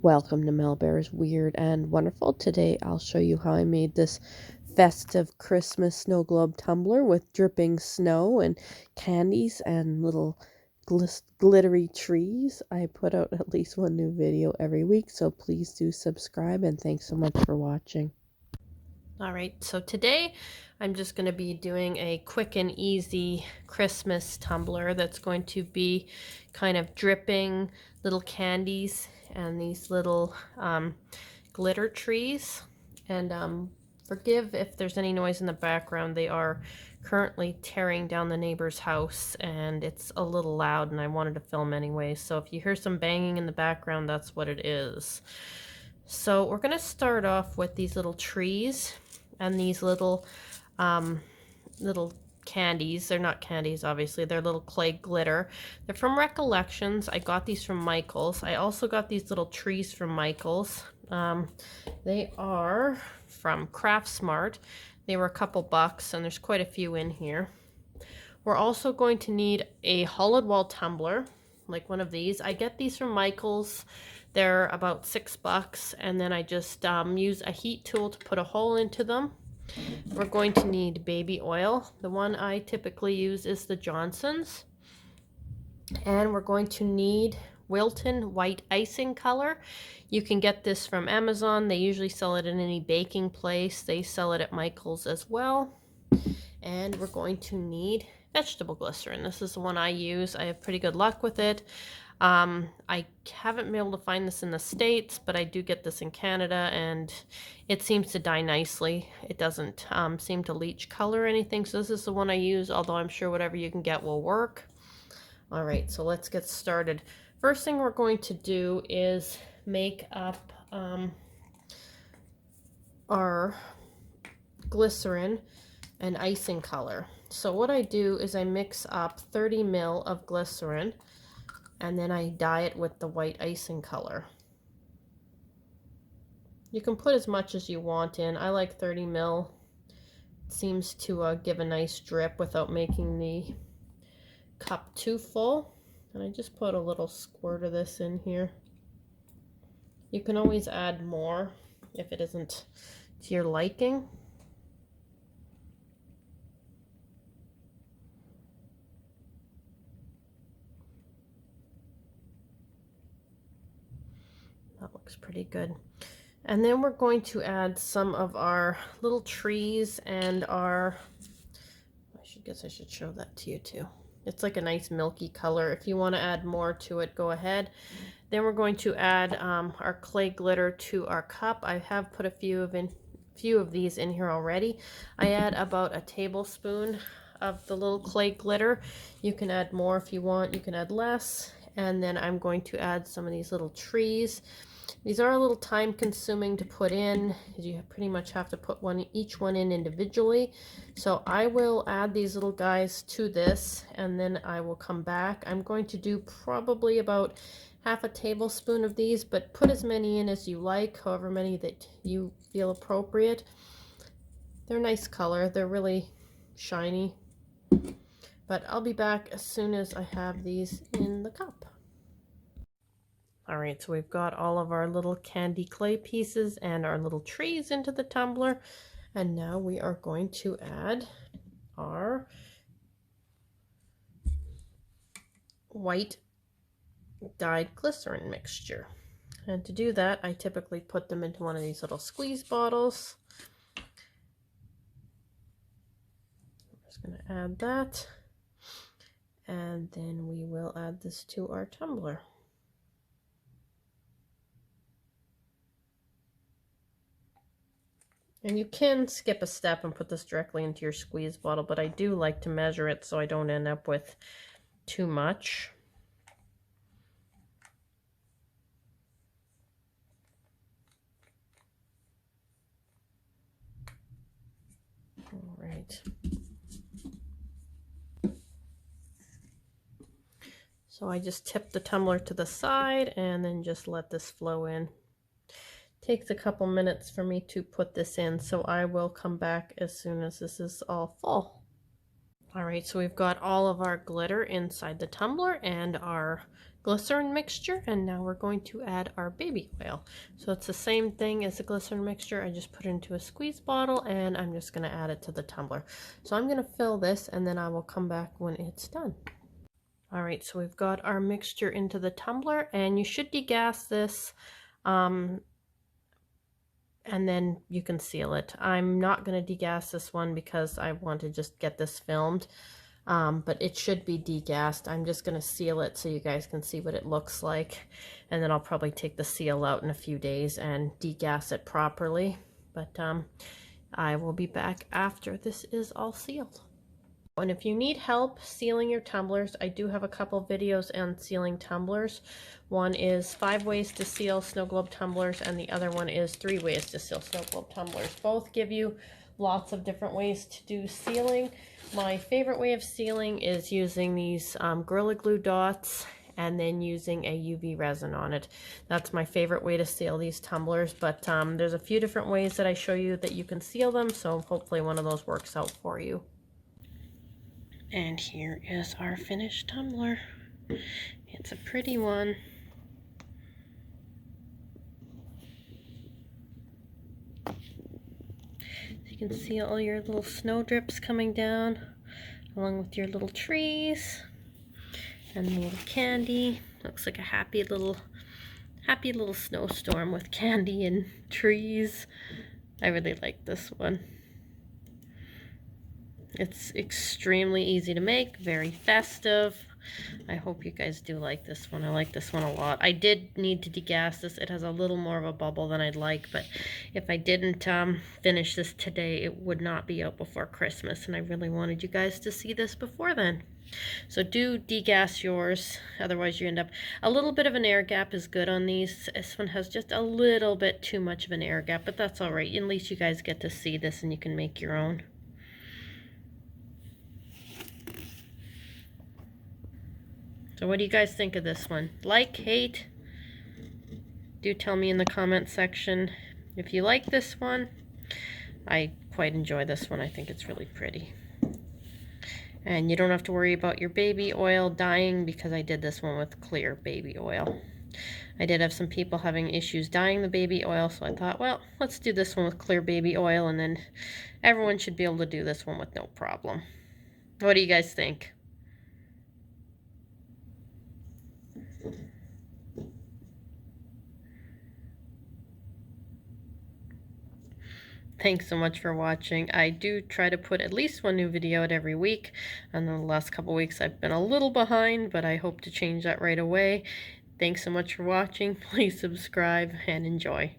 Welcome to Mel Bear's Weird and Wonderful. Today I'll show you how I made this festive Christmas snow globe tumbler with dripping snow and candies and little glittery trees. I put out at least one new video every week, so please do subscribe, and thanks so much for watching. Alright, so today I'm just going to be doing a quick and easy Christmas tumbler that's going to be kind of dripping little candies and these little glitter trees. And forgive if there's any noise in the background. They are currently tearing down the neighbor's house and it's a little loud, and I wanted to film anyway. So if you hear some banging in the background, that's what it is. So we're going to start off with these little trees and these little candies. They're not candies, obviously. They're little clay glitter. They're from Recollections. I got these from Michael's. I also got these little trees from Michael's. They are from Craft Smart. They were a couple bucks, and there's quite a few in here. We're also going to need a hollowed wall tumbler, like one of these. I get these from Michael's. They're about $6, and then I just use a heat tool to put a hole into them. We're going to need baby oil. The one I typically use is the Johnson's. And we're going to need Wilton white icing color. You can get this from Amazon. They usually sell it in any baking place. They sell it at Michael's as well. And we're going to need vegetable glycerin. This is the one I use. I have pretty good luck with it. I haven't been able to find this in the States, but I do get this in Canada, and it seems to dye nicely. It doesn't seem to leach color or anything, so this is the one I use, although I'm sure whatever you can get will work. All right, so let's get started. First thing we're going to do is make up our glycerin and icing color. So what I do is I mix up 30 ml of glycerin, and then I dye it with the white icing color. You can put as much as you want in. I like 30 ml. It seems to give a nice drip without making the cup too full. And I just put a little squirt of this in here. You can always add more if it isn't to your liking. That looks pretty good. And then we're going to add some of our little trees and our, I should show that to you too. It's like a nice milky color. If you want to add more to it, go ahead. Then we're going to add our clay glitter to our cup. I have put a few of these in here already. I add about a tablespoon of the little clay glitter. You can add more if you want. You can add less. And then I'm going to add some of these little trees. These are a little time consuming to put in, because you pretty much have to put each one in individually. So I will add these little guys to this, and then I will come back. I'm going to do probably about half a tablespoon of these, but put as many in as you like, however many that you feel appropriate. They're nice color. They're really shiny. But I'll be back as soon as I have these in the cup. Alright, so we've got all of our little candy clay pieces and our little trees into the tumbler. And now we are going to add our white dyed glycerin mixture. And to do that, I typically put them into one of these little squeeze bottles. I'm just going to add that. And then we will add this to our tumbler. And you can skip a step and put this directly into your squeeze bottle, but I do like to measure it so I don't end up with too much. All right. So I just tip the tumbler to the side and then just let this flow in. Takes a couple minutes for me to put this in, so I will come back as soon as this is all full. All right, so we've got all of our glitter inside the tumbler and our glycerin mixture, and now we're going to add our baby oil. So it's the same thing as the glycerin mixture. I just put it into a squeeze bottle and I'm just going to add it to the tumbler. So I'm going to fill this and then I will come back when it's done. All right, so we've got our mixture into the tumbler, and you should degas this and then you can seal it. I'm not going to degas this one because I want to just get this filmed. But it should be degassed. I'm just going to seal it so you guys can see what it looks like. And then I'll probably take the seal out in a few days and degas it properly. But I will be back after this is all sealed. And if you need help sealing your tumblers, I do have a couple videos on sealing tumblers. One is 5 ways to seal snow globe tumblers, and the other one is 3 ways to seal snow globe tumblers. Both give you lots of different ways to do sealing. My favorite way of sealing is using these Gorilla Glue dots and then using a UV resin on it. That's my favorite way to seal these tumblers, but there's a few different ways that I show you that you can seal them, so hopefully one of those works out for you. And here is our finished tumbler. It's a pretty one. You can see all your little snow drips coming down along with your little trees and the little candy. Looks like a happy little snowstorm with candy and trees. I really like this one. It's extremely easy to make, very festive. I hope you guys do like this one. I like this one a lot. I did need to degas this. It has a little more of a bubble than I'd like, but if I didn't finish this today, it would not be out before Christmas, and I really wanted you guys to see this before then. So do degas yours, otherwise you end up... A little bit of an air gap is good on these. This one has just a little bit too much of an air gap, but that's all right. At least you guys get to see this and you can make your own. So what do you guys think of this one? Like, hate? Do tell me in the comment section if you like this one. I quite enjoy this one. I think it's really pretty. And you don't have to worry about your baby oil dyeing because I did this one with clear baby oil. I did have some people having issues dyeing the baby oil, so I thought, well, let's do this one with clear baby oil, and then everyone should be able to do this one with no problem. What do you guys think? Thanks so much for watching. I do try to put at least one new video out every week, and the last couple weeks I've been a little behind, but I hope to change that right away. Thanks so much for watching. Please subscribe and enjoy.